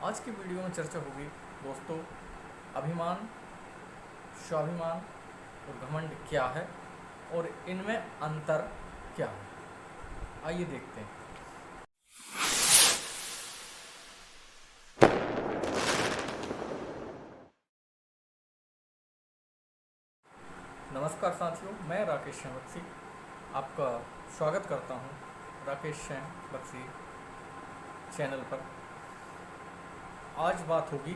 आज की वीडियो में चर्चा होगी दोस्तों, अभिमान, स्वाभिमान और घमंड क्या है और इनमें अंतर क्या है। आइए देखते हैं। नमस्कार साथियों, मैं राकेश श्याम बख्शी आपका स्वागत करता हूं राकेश श्याम बख्शी चैनल पर। आज बात होगी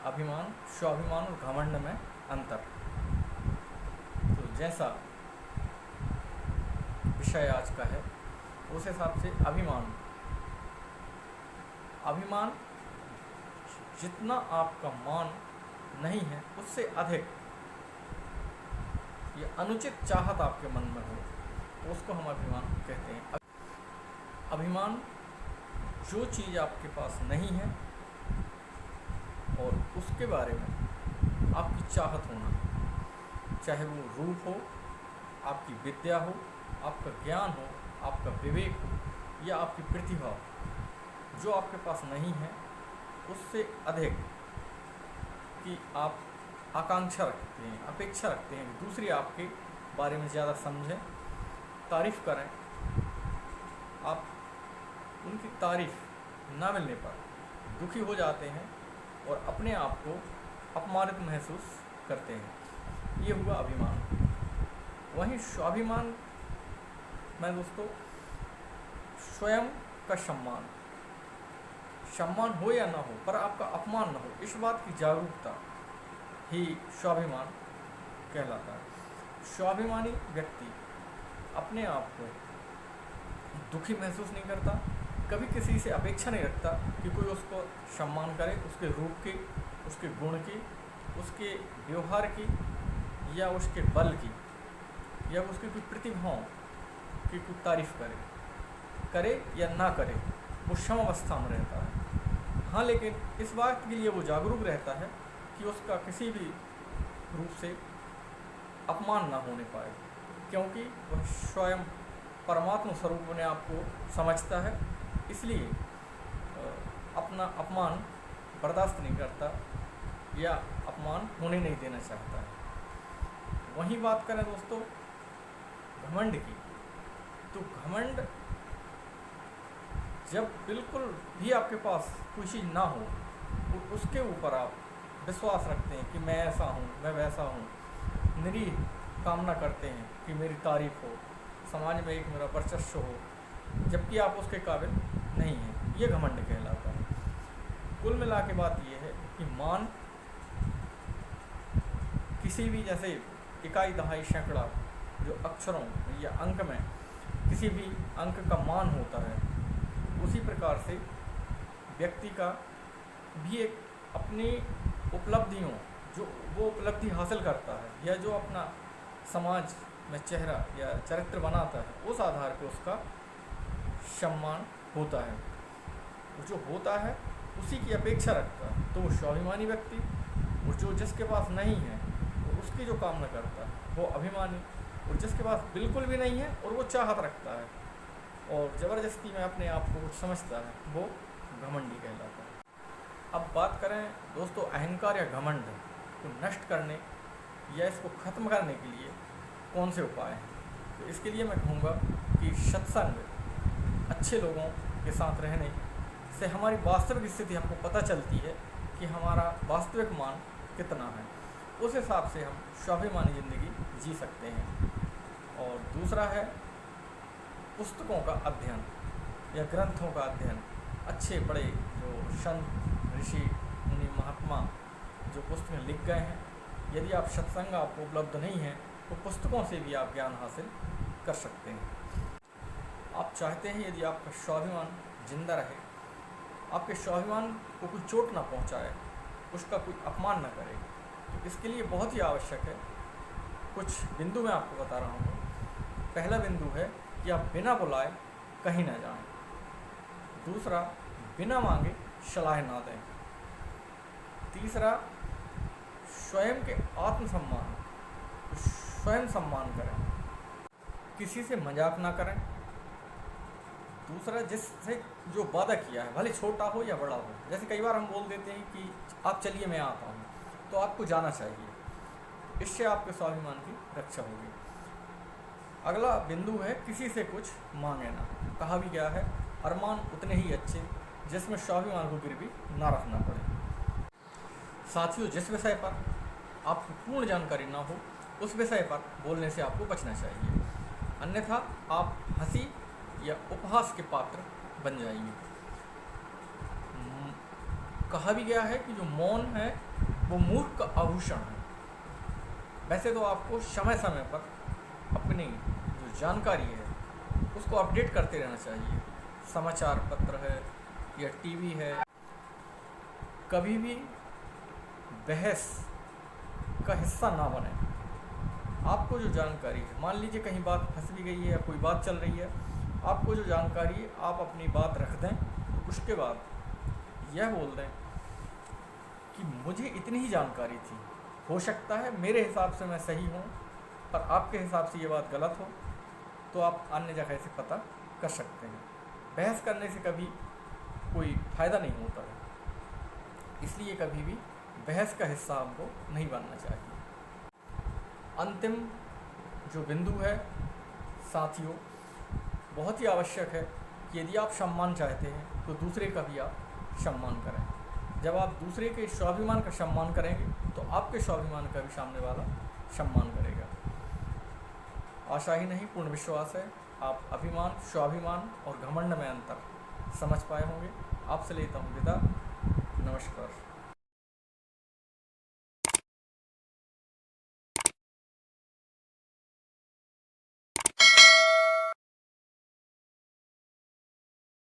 अभिमान, स्वाभिमान और घमंड में अंतर। तो जैसा विषय आज का है उस हिसाब से अभिमान जितना आपका मान नहीं है उससे अधिक ये अनुचित चाहत आपके मन में हो तो उसको हम अभिमान कहते हैं। अभिमान जो चीज़ आपके पास नहीं है और उसके बारे में आपकी चाहत होना, चाहे वो रूप हो, आपकी विद्या हो, आपका ज्ञान हो, आपका विवेक हो या आपकी प्रतिभा हो, जो आपके पास नहीं है उससे अधिक कि आप आकांक्षा रखते हैं, अपेक्षा रखते हैं कि दूसरे आपके बारे में ज़्यादा समझें, तारीफ़ करें। आप उनकी तारीफ़ ना मिलने पर दुखी हो जाते हैं और अपने आप को अपमानित महसूस करते हैं। ये हुआ अभिमान। वहीं स्वाभिमान में दोस्तों स्वयं का सम्मान हो या ना हो पर आपका अपमान ना हो, इस बात की जागरूकता ही स्वाभिमान कहलाता है। स्वाभिमानी व्यक्ति अपने आप को दुखी महसूस नहीं करता, कभी किसी से अपेक्षा नहीं रखता कि कोई उसको सम्मान करे, उसके रूप की, उसके गुण की, उसके व्यवहार की या उसके बल की या उसकी कोई प्रतिभाओं की कोई तारीफ़ करे या ना करे, वो समावस्था में रहता है। हाँ, लेकिन इस बात के लिए वो जागरूक रहता है कि उसका किसी भी रूप से अपमान ना होने पाए, क्योंकि वह स्वयं परमात्मा स्वरूप अपने आप को समझता है, इसलिए अपना अपमान बर्दाश्त नहीं करता या अपमान होने नहीं देना चाहता है। वहीं बात करें दोस्तों घमंड की, तो घमंड जब बिल्कुल भी आपके पास कोई चीज़ ना हो तो उसके ऊपर आप विश्वास रखते हैं कि मैं ऐसा हूँ, मैं वैसा हूँ, मेरी कामना करते हैं कि मेरी तारीफ़ हो, समाज में एक मेरा वर्चस्व हो, जबकि आप उसके काबिल नहीं हैं। ये घमंड कहलाता है। कुल मिला के बात ये है कि मान किसी भी, जैसे इकाई, दहाई, सैकड़ा जो अक्षरों या अंक में किसी भी अंक का मान होता है, उसी प्रकार से व्यक्ति का भी एक अपनी उपलब्धियों, जो वो उपलब्धि हासिल करता है या जो अपना समाज में चेहरा या चरित्र बनाता है, उस आधार पर उसका सम्मान होता है। जो होता है उसी की अपेक्षा रखता है, तो वो स्वाभिमानी व्यक्ति, और जो जिसके पास नहीं है वो उसकी जो कामना करता है वो अभिमानी, और जिसके पास बिल्कुल भी नहीं है और वो चाहत रखता है और ज़बरदस्ती में अपने आप को समझता है, वो घमंडी कहलाता है। अब बात करें दोस्तों अहंकार या घमंड को नष्ट करने या इसको ख़त्म करने के लिए कौन से उपाय हैं, तो इसके लिए मैं कहूँगा कि सत्संग, अच्छे लोगों के साथ रहने से हमारी वास्तविक स्थिति हमको पता चलती है कि हमारा वास्तविक मान कितना है। उस हिसाब से हम स्वाभिमानी ज़िंदगी जी सकते हैं। और दूसरा है पुस्तकों का अध्ययन या ग्रंथों का अध्ययन। अच्छे बड़े जो संत, ऋषि, मुनि, महात्मा जो पुस्तकें लिख गए हैं, यदि आप सत्संग आपको उपलब्ध नहीं है तो पुस्तकों से भी आप ज्ञान हासिल कर सकते हैं। आप चाहते हैं यदि आपका स्वाभिमान जिंदा रहे, आपके स्वाभिमान को कोई चोट ना पहुंचाए, उसका कोई अपमान ना करे, तो इसके लिए बहुत ही आवश्यक है। कुछ बिंदु मैं आपको बता रहा हूँ। पहला बिंदु है कि आप बिना बुलाए कहीं ना जाएं। दूसरा, बिना मांगे सलाह ना दें। तीसरा, स्वयं के आत्मसम्मान, स्वयं सम्मान करें, किसी से मजाक ना करें, दूसरा, जिससे जो वादा किया है, भले छोटा हो या बड़ा हो, जैसे कई बार हम बोल देते हैं कि आप चलिए मैं आता हूँ, तो आपको जाना चाहिए, इससे आपके स्वाभिमान की रक्षा होगी। अगला बिंदु है किसी से कुछ मांगे ना। कहा भी गया है, अरमान उतने ही अच्छे जिसमें स्वाभिमान को गिरवी ना रखना पड़े। साथियों, जिस विषय पर आपको पूर्ण जानकारी ना हो उस विषय पर बोलने से आपको बचना चाहिए, अन्यथा आप हंसी या उपहास के पात्र बन जाएंगे। कहा भी गया है कि जो मौन है वो मूर्ख का आभूषण है। वैसे तो आपको समय समय पर अपनी जो जानकारी है उसको अपडेट करते रहना चाहिए। समाचार पत्र है या टीवी है, कभी भी बहस का हिस्सा ना बने। आपको जो जानकारी है, मान लीजिए कहीं बात फंस भी गई है या कोई बात चल रही है, आपको जो जानकारी है आप अपनी बात रख दें, उसके बाद यह बोल दें कि मुझे इतनी ही जानकारी थी, हो सकता है मेरे हिसाब से मैं सही हूँ पर आपके हिसाब से ये बात गलत हो, तो आप अन्य जगह से पता कर सकते हैं। बहस करने से कभी कोई फ़ायदा नहीं होता है, इसलिए कभी भी बहस का हिस्सा हमको नहीं बनना चाहिए। अंतिम जो बिंदु है साथियों, बहुत ही आवश्यक है कि यदि आप सम्मान चाहते हैं तो दूसरे का भी आप सम्मान करें। जब आप दूसरे के स्वाभिमान का सम्मान करेंगे तो आपके स्वाभिमान का भी सामने वाला सम्मान करेगा। आशा ही नहीं, पूर्ण विश्वास है आप अभिमान, स्वाभिमान और घमंड में अंतर समझ पाए होंगे। आपसे लेता हूँ विदा। नमस्कार।